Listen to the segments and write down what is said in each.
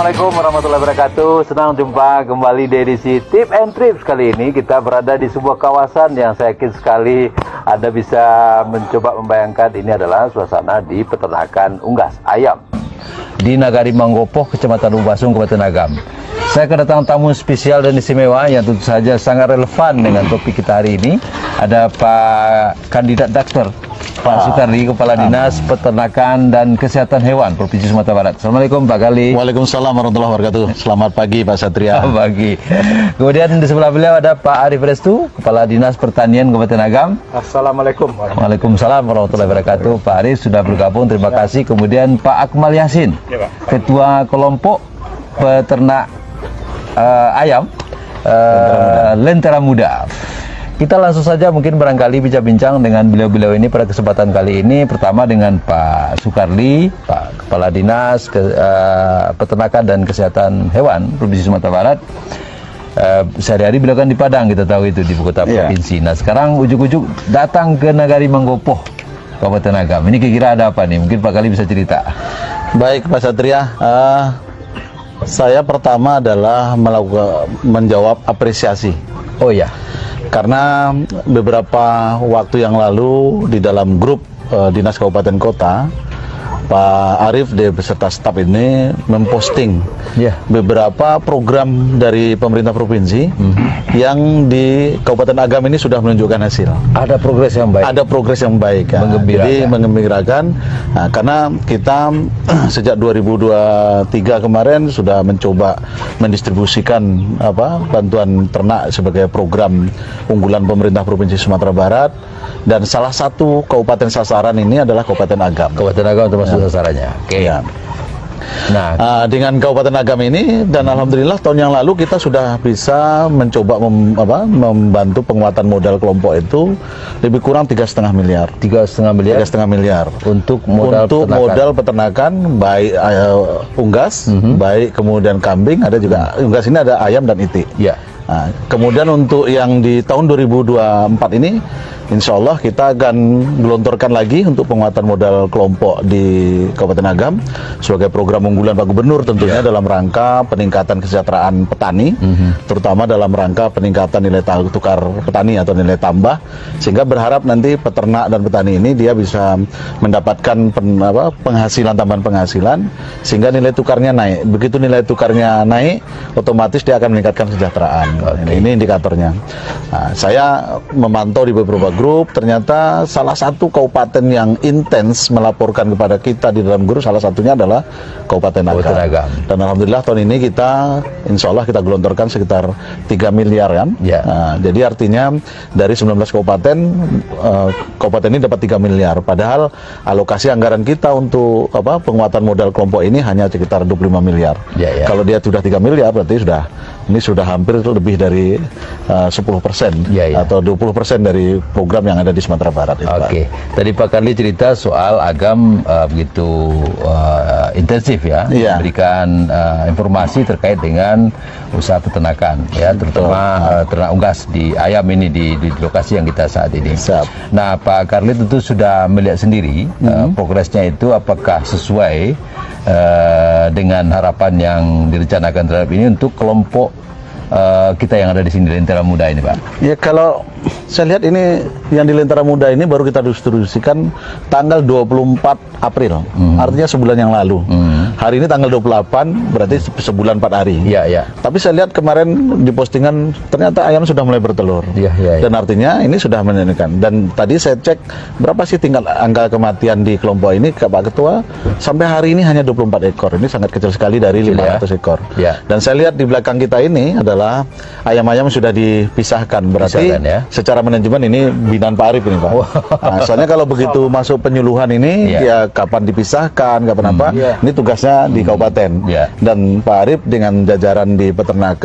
Assalamualaikum warahmatullahi wabarakatuh. Senang jumpa kembali di edisi Tip and Trips. Kali ini kita berada di sebuah kawasan yang saya yakin sekali Anda bisa mencoba membayangkan ini adalah suasana di peternakan unggas ayam di Nagari Manggopoh, Kecamatan Ubasung, Kabupaten Agam. Saya kedatangan tamu spesial dan istimewa yang tentu saja sangat relevan dengan topik kita hari ini. Ada Pak Kandidat Dokter Pak Sukarli, Kepala Dinas Peternakan dan Kesehatan Hewan Provinsi Sumatera Barat. Assalamualaikum Pak Kali. Waalaikumsalam warahmatullahi wabarakatuh. Selamat pagi Pak Satria. Selamat pagi. Kemudian di sebelah beliau ada Pak Arif Restu, Kepala Dinas Pertanian Kabupaten Agam. Assalamualaikum. Waalaikumsalam warahmatullahi wabarakatuh. Pak Arif sudah bergabung, terima kasih. Kemudian Pak Akmal Yasin, Ketua Kelompok Peternak Ayam Lentera Muda. Kita langsung saja mungkin barangkali bincang-bincang dengan beliau-beliau ini pada kesempatan kali ini. Pertama dengan Pak Sukarli, Pak Kepala Dinas Peternakan dan Kesehatan Hewan Provinsi Sumatera Barat. Sehari-hari beliau kan di Padang, kita tahu itu di ibu kota provinsi. Nah sekarang ujuk-ujuk datang ke Nagari Manggopoh, Kabupaten Agam. Ini kira-kira ada apa nih? Mungkin Pak Kali bisa cerita. Baik Pak Satria, saya pertama adalah menjawab apresiasi. Oh ya. Karena beberapa waktu yang lalu di dalam grup Dinas Kabupaten Kota, Pak Arif beserta staf ini memposting beberapa program dari pemerintah provinsi yang di Kabupaten Agam ini sudah menunjukkan hasil. Ada progres yang baik. Ada progres yang baik. Ya. Menggembirakan. Jadi mengembirakan. Nah, karena kita sejak 2023 kemarin sudah mencoba mendistribusikan bantuan ternak sebagai program unggulan pemerintah Provinsi Sumatera Barat. Dan salah satu kabupaten sasaran ini adalah Kabupaten Agam. Kabupaten Agam termasuk sasarannya. Oke. Ya. Nah, dengan Kabupaten Agam ini dan alhamdulillah tahun yang lalu kita sudah bisa mencoba membantu penguatan modal kelompok itu lebih kurang 3,5 miliar. 3,5 miliar. 3,5 miliar Untuk modal peternakan baik unggas, baik kemudian kambing, ada juga unggas ini ada ayam dan itik. Ya. Nah, kemudian untuk yang di tahun 2024 ini, insya Allah kita akan gelontorkan lagi untuk penguatan modal kelompok di Kabupaten Agam sebagai program unggulan Pak Gubernur tentunya dalam rangka peningkatan kesejahteraan petani, terutama dalam rangka peningkatan nilai tukar petani atau nilai tambah, sehingga berharap nanti peternak dan petani ini dia bisa mendapatkan penghasilan, tambahan penghasilan, sehingga nilai tukarnya naik. Begitu nilai tukarnya naik, otomatis dia akan meningkatkan kesejahteraan. Ini indikatornya. Nah, saya memantau di beberapa grup, ternyata salah satu kabupaten yang intens melaporkan kepada kita di dalam grup, salah satunya adalah Kabupaten Agam. Dan alhamdulillah tahun ini kita, insya Allah kita gelontorkan sekitar 3 miliar kan. Nah, jadi artinya dari 19 kabupaten, kabupaten ini dapat 3 miliar. Padahal alokasi anggaran kita untuk penguatan modal kelompok ini hanya sekitar 25 miliar. Kalau dia sudah 3 miliar berarti ini sudah hampir lebih dari 10% atau 20% dari program yang ada di Sumatera Barat. Oke. Tadi Pak Karli cerita soal Agam begitu intensif ya, memberikan informasi terkait dengan usaha peternakan ya, terutama ternak unggas di ayam ini di lokasi yang kita saat ini. Nah, Pak Karli tentu sudah melihat sendiri progresnya itu apakah sesuai dengan harapan yang direncanakan terhadap ini untuk kelompok kita yang ada di sini, Lentera Muda ini, Pak. Ya, kalau saya lihat ini yang di Lentera Muda ini baru kita distribusikan tanggal 24 April, artinya sebulan yang lalu. Hari ini tanggal 28, berarti sebulan 4 hari. Tapi saya lihat kemarin di postingan ternyata ayam sudah mulai bertelur. Dan artinya ini sudah menentukan. Dan tadi saya cek berapa sih tingkat angka kematian di kelompok ini, Pak Ketua, sampai hari ini hanya 24 ekor. Ini sangat kecil sekali dari 500 ekor. Dan saya lihat di belakang kita ini adalah ayam-ayam sudah dipisahkan. Berarti secara manajemen ini binaan Pak Arif ini, Pak. Nah, soalnya kalau begitu masuk penyuluhan ini, ya kapan dipisahkan, kapan apa, ini tugasnya di kabupaten. Dan Pak Arif dengan jajaran di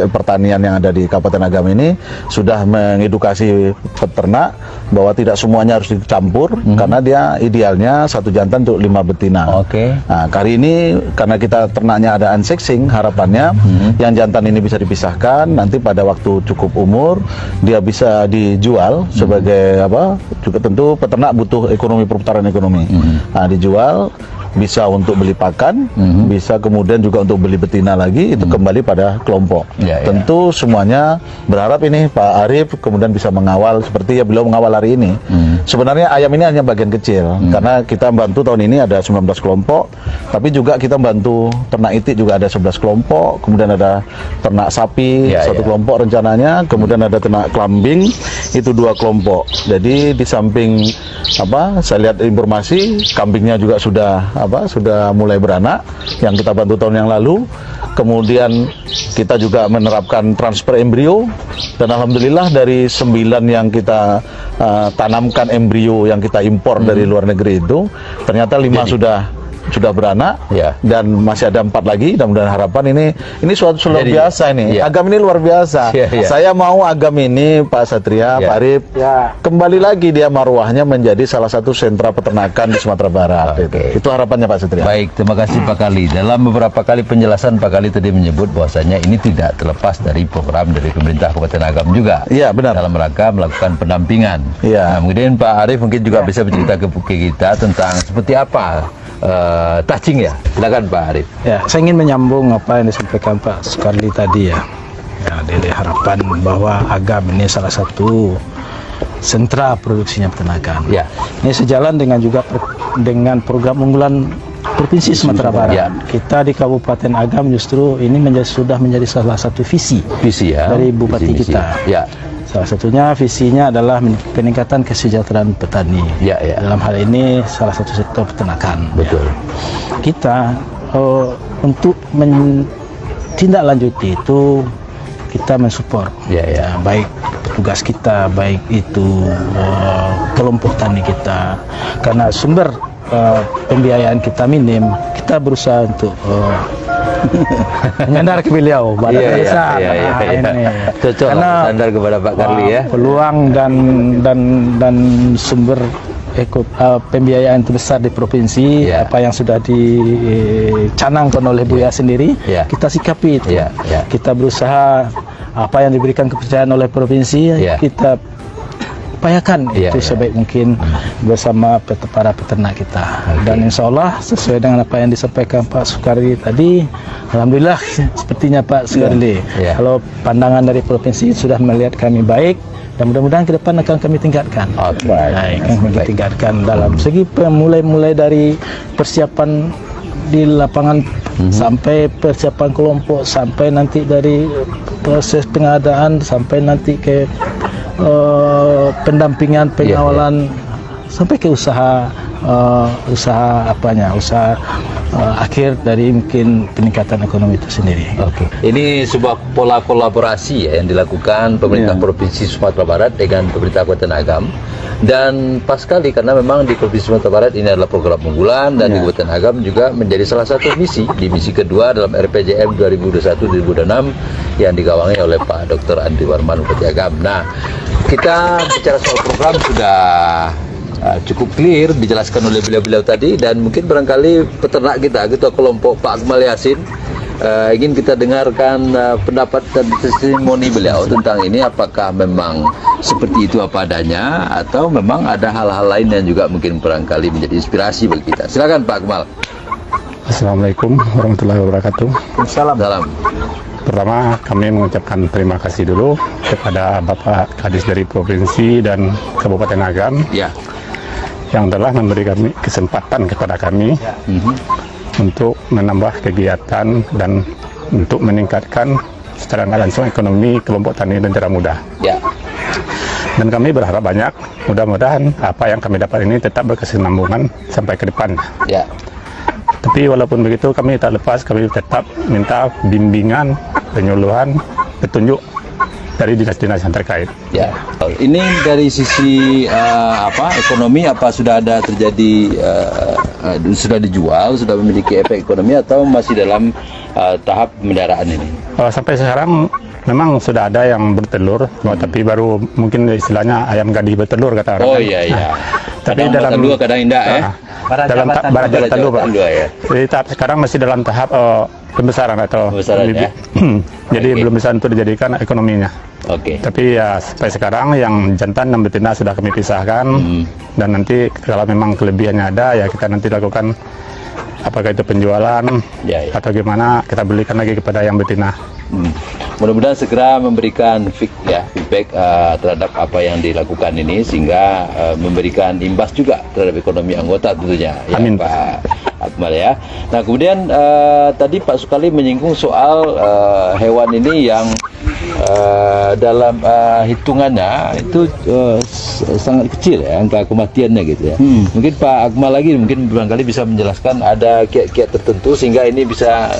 pertanian yang ada di Kabupaten Agam ini sudah mengedukasi peternak bahwa tidak semuanya harus dicampur, karena dia idealnya satu jantan untuk 5 betina. Nah, kali ini karena kita ternaknya ada unsexing, harapannya yang jantan ini bisa dipisahkan, nanti pada waktu cukup umur dia bisa dijual sebagai juga tentu peternak butuh ekonomi, perputaran ekonomi. Nah, dijual bisa untuk beli pakan, bisa kemudian juga untuk beli betina lagi, itu kembali pada kelompok. Tentu semuanya berharap ini Pak Arief kemudian bisa mengawal seperti ya beliau mengawal hari ini. Sebenarnya ayam ini hanya bagian kecil, karena kita bantu tahun ini ada 19 kelompok, tapi juga kita bantu ternak itik juga ada 11 kelompok, kemudian ada ternak sapi satu kelompok rencananya, kemudian ada ternak kambing itu 2 kelompok. Jadi di samping saya lihat informasi kambingnya juga sudah mulai beranak yang kita bantu tahun yang lalu. Kemudian kita juga menerapkan transfer embrio, dan alhamdulillah dari 9 yang kita tanamkan embrio yang kita impor dari luar negeri itu ternyata 5 sudah beranak, dan masih ada 4 lagi. Dan harapan ini suatu luar biasa ini. Agam ini luar biasa. Saya mau Agam ini Pak Satria, Pak Arief kembali lagi dia marwahnya menjadi salah satu sentra peternakan di Sumatera Barat. Itu harapannya Pak Satria. Baik, terima kasih Pak Kali. Dalam beberapa kali penjelasan Pak Kali tadi menyebut bahwasanya ini tidak terlepas dari program dari pemerintah Kabupaten Agam juga. Iya, benar. Dalam rangka melakukan pendampingan. Nah, kemudian Pak Arief mungkin juga bisa bercerita ke kita tentang seperti apa touching ya. Silakan Pak Arief. Ya, saya ingin menyambung apa yang disampaikan Pak Sukarli tadi ya. Dari harapan bahwa Agam ini salah satu sentra produksinya peternakan. Ini sejalan dengan juga dengan program unggulan Provinsi Sumatera Barat. Kita di Kabupaten Agam justru ini sudah menjadi salah satu visi dari Bupati kita. Salah satunya visinya adalah peningkatan kesejahteraan petani. Dalam hal ini salah satu sektor peternakan. Kita untuk menindaklanjuti itu kita mensupport, baik petugas kita, baik itu kelompok tani kita, karena sumber pembiayaan kita minim, kita berusaha untuk menyandar ke beliau Badan Desa. Cocok sandar kepada Pak Karli ya. Peluang dan sumber pembiayaan terbesar di provinsi, apa yang sudah dicanangkan oleh Buya sendiri, kita sikapi itu. Kita berusaha apa yang diberikan kepercayaan oleh provinsi, kita upayakan itu sebaik mungkin bersama para peternak kita. Dan insya Allah sesuai dengan apa yang disampaikan Pak Sukarli tadi, alhamdulillah sepertinya Pak Sukarli, kalau pandangan dari provinsi sudah melihat kami baik, dan mudah-mudahan ke depan akan kami tingkatkan. Kami tingkatkan dalam segi mulai dari persiapan di lapangan sampai persiapan kelompok, sampai nanti dari proses pengadaan, sampai nanti ke pendampingan, pengawalan, sampai ke usaha akhir dari mungkin peningkatan ekonomi itu sendiri. Ini sebuah pola kolaborasi yang dilakukan pemerintah Provinsi Sumatera Barat dengan pemerintah Kabupaten Agam, dan pas sekali karena memang di Provinsi Sumatera Barat ini adalah program unggulan, dan di Kabupaten Agam juga menjadi salah satu misi di misi kedua dalam RPJM 2021-2026 yang digawangi oleh Pak Dr. Andri Warman Bupati Agam. Nah, kita bicara soal program sudah cukup clear dijelaskan oleh beliau-beliau tadi, dan mungkin barangkali peternak kita, ketua kelompok Pak Akmal Yasin, ingin kita dengarkan pendapat dan testimoni beliau tentang ini, apakah memang seperti itu apa adanya atau memang ada hal-hal lain yang juga mungkin barangkali menjadi inspirasi bagi kita. Silakan Pak Akmal. Assalamualaikum warahmatullahi wabarakatuh. Salam. Pertama, kami mengucapkan terima kasih dulu kepada Bapak Kadis dari Provinsi dan Kabupaten Agam yang telah memberi kami kesempatan kepada kami untuk menambah kegiatan dan untuk meningkatkan secara langsung ekonomi kelompok tani lentera muda. Dan kami berharap banyak, mudah-mudahan apa yang kami dapat ini tetap berkesinambungan sampai ke depan. Tapi walaupun begitu, kami tak lepas, kami tetap minta bimbingan, penyuluhan, petunjuk dari dinas-dinas yang terkait. Ini dari sisi ekonomi, apa sudah ada terjadi, sudah dijual, sudah memiliki efek ekonomi, atau masih dalam tahap pemeliharaan ini? Sampai sekarang memang sudah ada yang bertelur, tapi baru mungkin istilahnya ayam gadih bertelur kata orang. Tapi kadang dalam dua kadang indah dalam barajat telur, Pak. Jadi tahap sekarang masih dalam tahap pembesaran atau jadi belum bisa untuk dijadikan ekonominya. Tapi ya sampai sekarang yang jantan dan betina sudah kami pisahkan, dan nanti kalau memang kelebihannya ada ya kita nanti lakukan apakah itu penjualan atau gimana, kita belikan lagi kepada yang betina. Mudah-mudahan segera memberikan feedback terhadap apa yang dilakukan ini, sehingga memberikan imbas juga terhadap ekonomi anggota tentunya. Amin. Pak Akmal ya. Nah kemudian tadi Pak Sukali menyinggung soal hewan ini yang dalam hitungannya itu sangat kecil ya angka kematiannya gitu ya. Mungkin Pak Akmal lagi mungkin barangkali bisa menjelaskan ada kiat-kiat tertentu sehingga ini bisa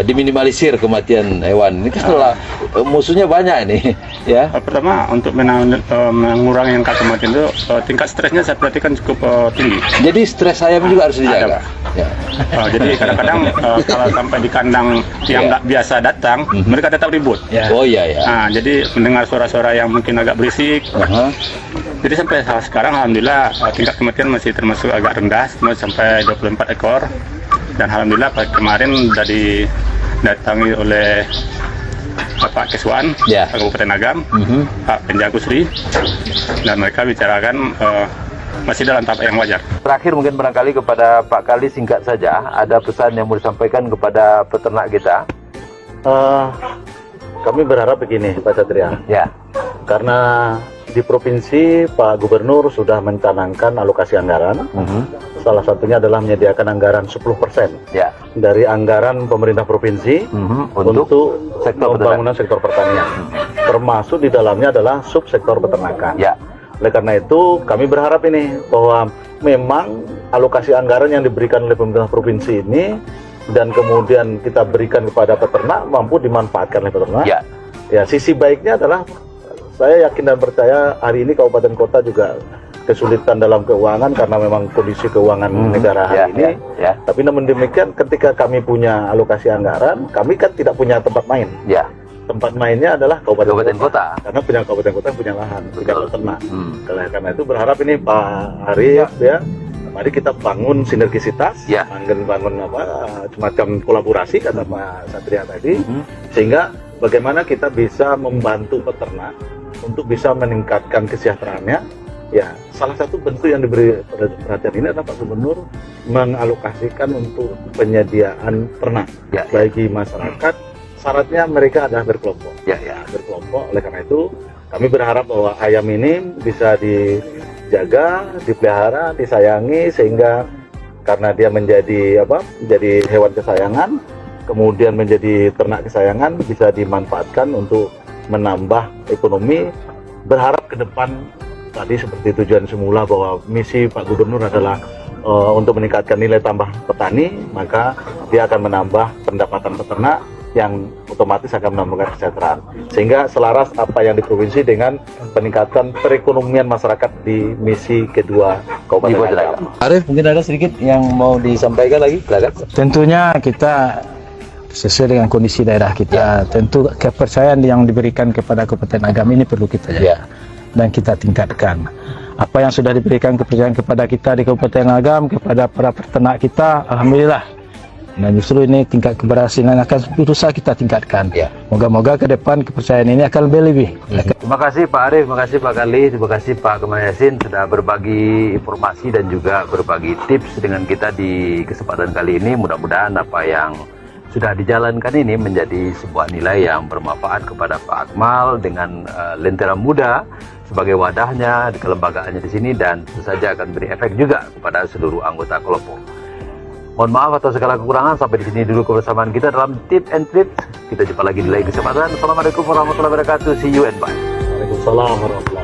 diminimalisir kematian hewan. Ini kan musuhnya banyak ini ya. Pertama untuk mengurangi angka kematian itu tingkat stresnya saya perhatikan cukup tinggi. Jadi stres ayam juga harus dijaga. Ya. Jadi kadang-kadang kalau sampai di kandang yang nggak biasa datang, mereka tetap ribut. Oh iya ya. Nah, jadi mendengar suara-suara yang mungkin agak berisik. Jadi sampai sekarang alhamdulillah tingkat kematian masih termasuk agak rendah, sampai 24 ekor. Dan alhamdulillah kemarin sudah didatangi oleh Bapak Keswan, Kabupaten Agam, Pak Penjagusri, dan mereka bicarakan masih dalam tahap yang wajar. Terakhir mungkin barangkali kepada Pak Kali singkat saja, ada pesan yang mau disampaikan kepada peternak kita? Kami berharap begini Pak Satria, karena di provinsi Pak Gubernur sudah mencanangkan alokasi anggaran. Salah satunya adalah menyediakan anggaran 10% dari anggaran pemerintah provinsi untuk pembangunan sektor pertanian, termasuk di dalamnya adalah subsektor peternakan. Oleh karena itu kami berharap ini bahwa memang alokasi anggaran yang diberikan oleh pemerintah provinsi ini dan kemudian kita berikan kepada peternak mampu dimanfaatkan oleh peternak. Ya, sisi baiknya adalah saya yakin dan percaya hari ini kabupaten kota juga kesulitan dalam keuangan karena memang kondisi keuangan negara hari ini. Tapi namun demikian ketika kami punya alokasi anggaran, kami kan tidak punya tempat main. Tempat mainnya adalah kabupaten kota. Karena punya kabupaten kota punya lahan, punya peternak. Karena itu berharap ini Pak Arif mari kita bangun sinergisitas, bangun semacam kolaborasi kata Pak Satria tadi, sehingga bagaimana kita bisa membantu peternak untuk bisa meningkatkan kesejahteraannya. Ya, salah satu bentuk yang diberi perhatian ini adalah Pak Gubernur mengalokasikan untuk penyediaan ternak bagi masyarakat. Syaratnya mereka adalah berkelompok. Berkelompok. Oleh karena itu, kami berharap bahwa ayam ini bisa dijaga, dipelihara, disayangi sehingga karena dia menjadi hewan kesayangan, kemudian menjadi ternak kesayangan bisa dimanfaatkan untuk menambah ekonomi. Berharap ke depan tadi seperti tujuan semula bahwa misi Pak Gubernur adalah untuk meningkatkan nilai tambah petani, maka dia akan menambah pendapatan peternak yang otomatis akan menambahkan kesejahteraan, sehingga selaras apa yang di provinsi dengan peningkatan perekonomian masyarakat di misi kedua Kabupaten Agam. Arif, mungkin ada sedikit yang mau disampaikan lagi? Tentunya kita sesuai dengan kondisi daerah kita, tentu kepercayaan yang diberikan kepada Kabupaten Agam ini perlu kita jaga dan kita tingkatkan. Apa yang sudah diberikan kepercayaan kepada kita di Kabupaten Agam, kepada para peternak kita, alhamdulillah. Nah justru ini tingkat keberhasilan akan berusaha kita tingkatkan. Moga-moga ke depan kepercayaan ini akan lebih. Terima kasih Pak Arif, terima kasih Pak Kali, terima kasih Pak Akmal Yasin sudah berbagi informasi dan juga berbagi tips dengan kita di kesempatan kali ini. Mudah-mudahan apa yang sudah dijalankan ini menjadi sebuah nilai yang bermanfaat kepada Pak Akmal dengan Lentera Muda sebagai wadahnya, di kelembagaannya di sini, dan tentu saja akan beri efek juga kepada seluruh anggota kelompok. Mohon maaf atas segala kekurangan. Sampai di sini dulu kebersamaan kita dalam Tip and Trip. Kita jumpa lagi di lain kesempatan. Assalamualaikum warahmatullahi wabarakatuh. See you and bye. Waalaikumsalam warahmatullahi wabarakatuh.